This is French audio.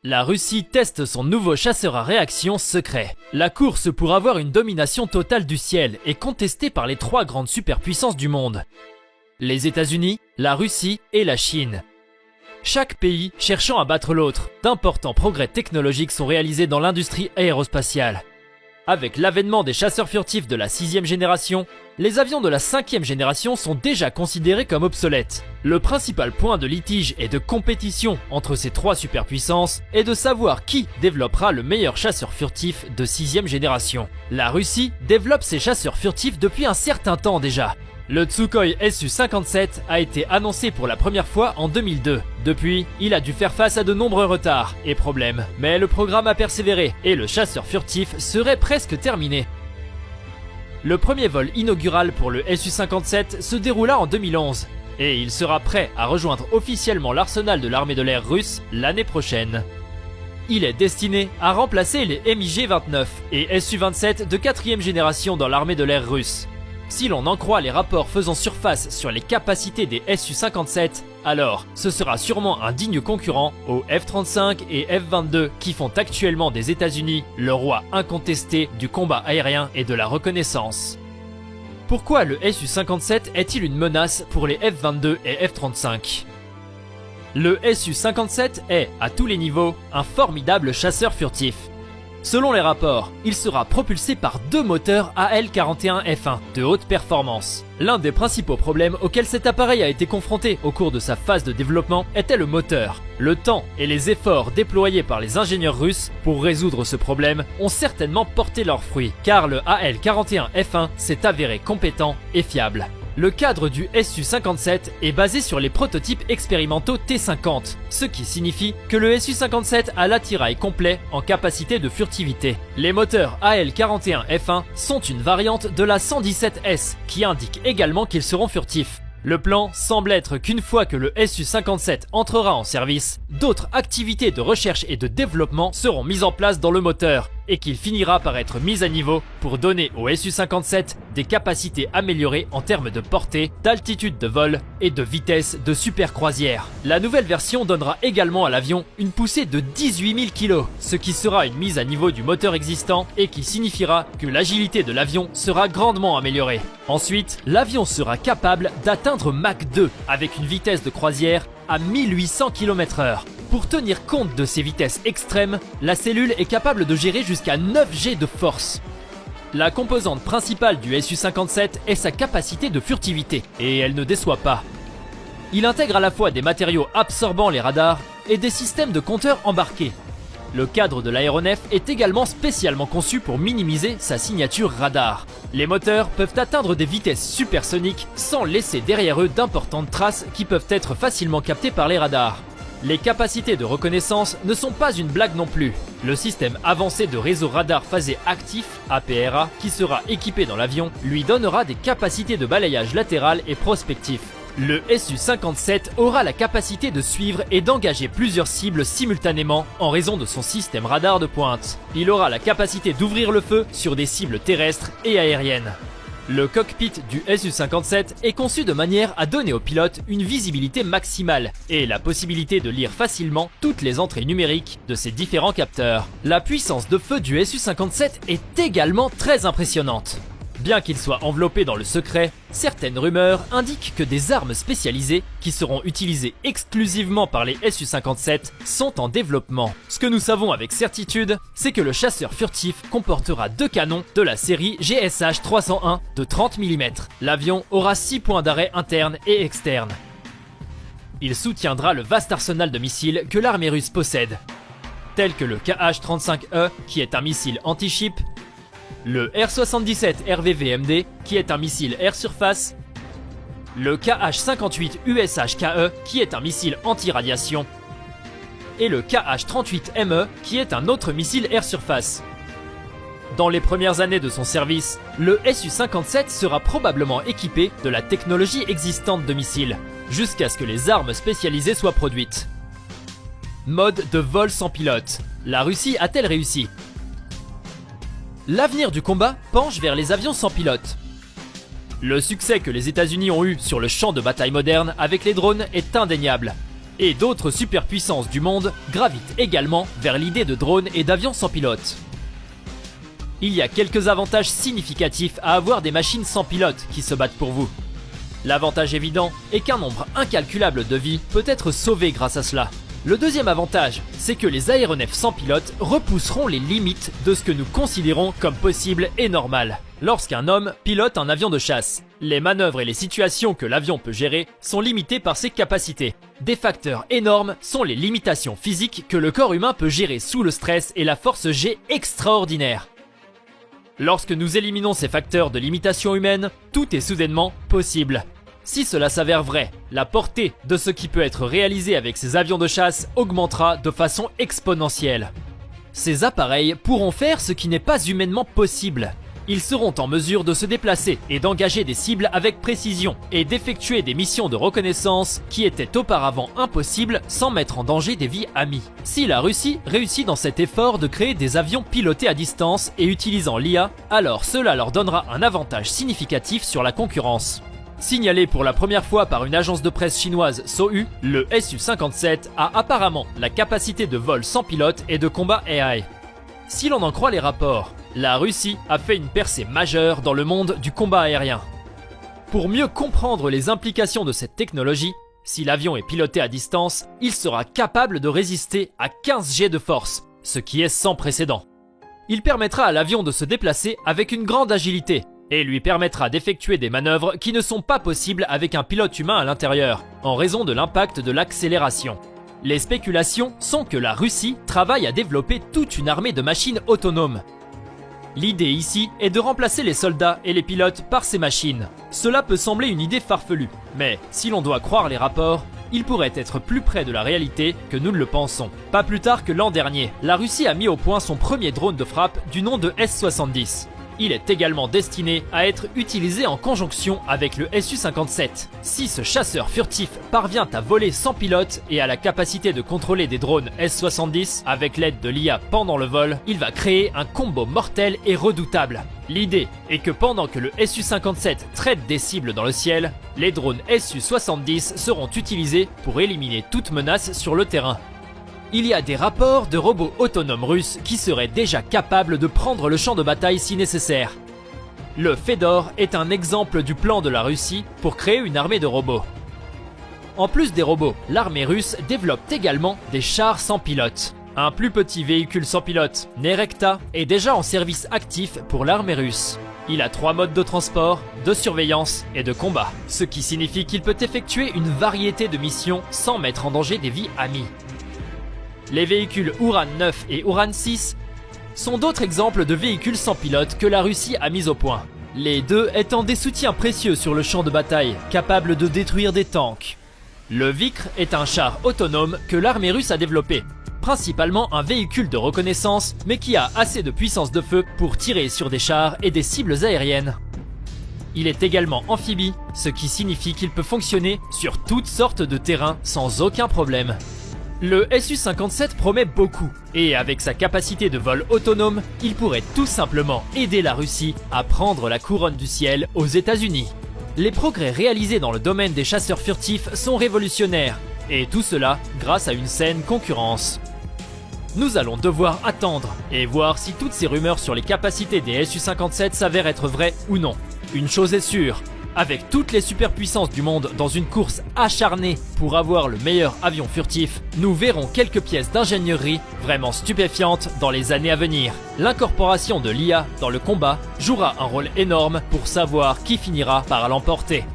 La Russie teste son nouveau chasseur à réaction secret. La course pour avoir une domination totale du ciel est contestée par les trois grandes superpuissances du monde. Les États-Unis, la Russie et la Chine. Chaque pays cherchant à battre l'autre, d'importants progrès technologiques sont réalisés dans l'industrie aérospatiale. Avec l'avènement des chasseurs furtifs de la 6e génération, les avions de la 5e génération sont déjà considérés comme obsolètes. Le principal point de litige et de compétition entre ces trois superpuissances est de savoir qui développera le meilleur chasseur furtif de 6e génération. La Russie développe ses chasseurs furtifs depuis un certain temps déjà. Le Tsukhoi Su-57 a été annoncé pour la première fois en 2002. Depuis, il a dû faire face à de nombreux retards et problèmes. Mais le programme a persévéré et le chasseur furtif serait presque terminé. Le premier vol inaugural pour le Su-57 se déroula en 2011. Et il sera prêt à rejoindre officiellement l'arsenal de l'armée de l'air russe l'année prochaine. Il est destiné à remplacer les MiG-29 et Su-27 de 4e génération dans l'armée de l'air russe. Si l'on en croit les rapports faisant surface sur les capacités des Su-57, alors ce sera sûrement un digne concurrent aux F-35 et F-22 qui font actuellement des États-Unis le roi incontesté du combat aérien et de la reconnaissance. Pourquoi le Su-57 est-il une menace pour les F-22 et F-35 ? Le Su-57 est, à tous les niveaux, un formidable chasseur furtif. Selon les rapports, il sera propulsé par deux moteurs AL-41F1 de haute performance. L'un des principaux problèmes auxquels cet appareil a été confronté au cours de sa phase de développement était le moteur. Le temps et les efforts déployés par les ingénieurs russes pour résoudre ce problème ont certainement porté leurs fruits, car le AL-41F1 s'est avéré compétent et fiable. Le cadre du Su-57 est basé sur les prototypes expérimentaux T-50, ce qui signifie que le Su-57 a l'attirail complet en capacité de furtivité. Les moteurs AL-41F1 sont une variante de la 117S qui indique également qu'ils seront furtifs. Le plan semble être qu'une fois que le Su-57 entrera en service, d'autres activités de recherche et de développement seront mises en place dans le moteur et qu'il finira par être mis à niveau pour donner au Su-57 des capacités améliorées en termes de portée, d'altitude de vol et de vitesse de supercroisière. La nouvelle version donnera également à l'avion une poussée de 18 000 kg, ce qui sera une mise à niveau du moteur existant et qui signifiera que l'agilité de l'avion sera grandement améliorée. Ensuite, l'avion sera capable d'atteindre Mach 2 avec une vitesse de croisière à 1800 km/h. Pour tenir compte de ces vitesses extrêmes, la cellule est capable de gérer jusqu'à 9 G de force. La composante principale du Su-57 est sa capacité de furtivité, et elle ne déçoit pas. Il intègre à la fois des matériaux absorbant les radars et des systèmes de compteurs embarqués. Le cadre de l'aéronef est également spécialement conçu pour minimiser sa signature radar. Les moteurs peuvent atteindre des vitesses supersoniques sans laisser derrière eux d'importantes traces qui peuvent être facilement captées par les radars. Les capacités de reconnaissance ne sont pas une blague non plus. Le système avancé de réseau radar phasé actif, APRA, qui sera équipé dans l'avion, lui donnera des capacités de balayage latéral et prospectif. Le Su-57 aura la capacité de suivre et d'engager plusieurs cibles simultanément en raison de son système radar de pointe. Il aura la capacité d'ouvrir le feu sur des cibles terrestres et aériennes. Le cockpit du Su-57 est conçu de manière à donner au pilote une visibilité maximale et la possibilité de lire facilement toutes les entrées numériques de ses différents capteurs. La puissance de feu du Su-57 est également très impressionnante. Bien qu'il soit enveloppé dans le secret, certaines rumeurs indiquent que des armes spécialisées qui seront utilisées exclusivement par les Su-57 sont en développement. Ce que nous savons avec certitude, c'est que le chasseur furtif comportera deux canons de la série GSH-301 de 30 mm. L'avion aura 6 points d'arrêt internes et externes. Il soutiendra le vaste arsenal de missiles que l'armée russe possède, tels que le Kh-35E qui est un missile anti-ship, le R-77 RVVMD qui est un missile air-surface, le Kh-58 USH-KE qui est un missile anti-radiation et le Kh-38ME qui est un autre missile air-surface. Dans les premières années de son service, le Su-57 sera probablement équipé de la technologie existante de missiles, jusqu'à ce que les armes spécialisées soient produites. Mode de vol sans pilote. La Russie a-t-elle réussi ? L'avenir du combat penche vers les avions sans pilote. Le succès que les États-Unis ont eu sur le champ de bataille moderne avec les drones est indéniable. Et d'autres superpuissances du monde gravitent également vers l'idée de drones et d'avions sans pilote. Il y a quelques avantages significatifs à avoir des machines sans pilote qui se battent pour vous. L'avantage évident est qu'un nombre incalculable de vies peut être sauvé grâce à cela. Le deuxième avantage, c'est que les aéronefs sans pilote repousseront les limites de ce que nous considérons comme possible et normal. Lorsqu'un homme pilote un avion de chasse, les manœuvres et les situations que l'avion peut gérer sont limitées par ses capacités. Des facteurs énormes sont les limitations physiques que le corps humain peut gérer sous le stress et la force G extraordinaire. Lorsque nous éliminons ces facteurs de limitation humaine, tout est soudainement possible. Si cela s'avère vrai, la portée de ce qui peut être réalisé avec ces avions de chasse augmentera de façon exponentielle. Ces appareils pourront faire ce qui n'est pas humainement possible. Ils seront en mesure de se déplacer et d'engager des cibles avec précision et d'effectuer des missions de reconnaissance qui étaient auparavant impossibles sans mettre en danger des vies amies. Si la Russie réussit dans cet effort de créer des avions pilotés à distance et utilisant l'IA, alors cela leur donnera un avantage significatif sur la concurrence. Signalé pour la première fois par une agence de presse chinoise Sohu, le Su-57 a apparemment la capacité de vol sans pilote et de combat AI. Si l'on en croit les rapports, la Russie a fait une percée majeure dans le monde du combat aérien. Pour mieux comprendre les implications de cette technologie, si l'avion est piloté à distance, il sera capable de résister à 15 jets de force, ce qui est sans précédent. Il permettra à l'avion de se déplacer avec une grande agilité et lui permettra d'effectuer des manœuvres qui ne sont pas possibles avec un pilote humain à l'intérieur, en raison de l'impact de l'accélération. Les spéculations sont que la Russie travaille à développer toute une armée de machines autonomes. L'idée ici est de remplacer les soldats et les pilotes par ces machines. Cela peut sembler une idée farfelue, mais si l'on doit croire les rapports, il pourrait être plus près de la réalité que nous ne le pensons. Pas plus tard que l'an dernier, la Russie a mis au point son premier drone de frappe du nom de S-70. Il est également destiné à être utilisé en conjonction avec le Su-57. Si ce chasseur furtif parvient à voler sans pilote et a la capacité de contrôler des drones S-70 avec l'aide de l'IA pendant le vol, il va créer un combo mortel et redoutable. L'idée est que pendant que le Su-57 traite des cibles dans le ciel, les drones Su-70 seront utilisés pour éliminer toute menace sur le terrain. Il y a des rapports de robots autonomes russes qui seraient déjà capables de prendre le champ de bataille si nécessaire. Le Fedor est un exemple du plan de la Russie pour créer une armée de robots. En plus des robots, l'armée russe développe également des chars sans pilote. Un plus petit véhicule sans pilote, Nerekta, est déjà en service actif pour l'armée russe. Il a 3 modes de transport, de surveillance et de combat, ce qui signifie qu'il peut effectuer une variété de missions sans mettre en danger des vies amies. Les véhicules Uran 9 et Uran 6 sont d'autres exemples de véhicules sans pilote que la Russie a mis au point. Les deux étant des soutiens précieux sur le champ de bataille, capables de détruire des tanks. Le Vikr est un char autonome que l'armée russe a développé, principalement un véhicule de reconnaissance, mais qui a assez de puissance de feu pour tirer sur des chars et des cibles aériennes. Il est également amphibie, ce qui signifie qu'il peut fonctionner sur toutes sortes de terrains sans aucun problème. Le Su-57 promet beaucoup, et avec sa capacité de vol autonome, il pourrait tout simplement aider la Russie à prendre la couronne du ciel aux États-Unis. Les progrès réalisés dans le domaine des chasseurs furtifs sont révolutionnaires, et tout cela grâce à une saine concurrence. Nous allons devoir attendre et voir si toutes ces rumeurs sur les capacités des Su-57 s'avèrent être vraies ou non. Une chose est sûre, avec toutes les superpuissances du monde dans une course acharnée pour avoir le meilleur avion furtif, nous verrons quelques pièces d'ingénierie vraiment stupéfiantes dans les années à venir. L'incorporation de l'IA dans le combat jouera un rôle énorme pour savoir qui finira par l'emporter.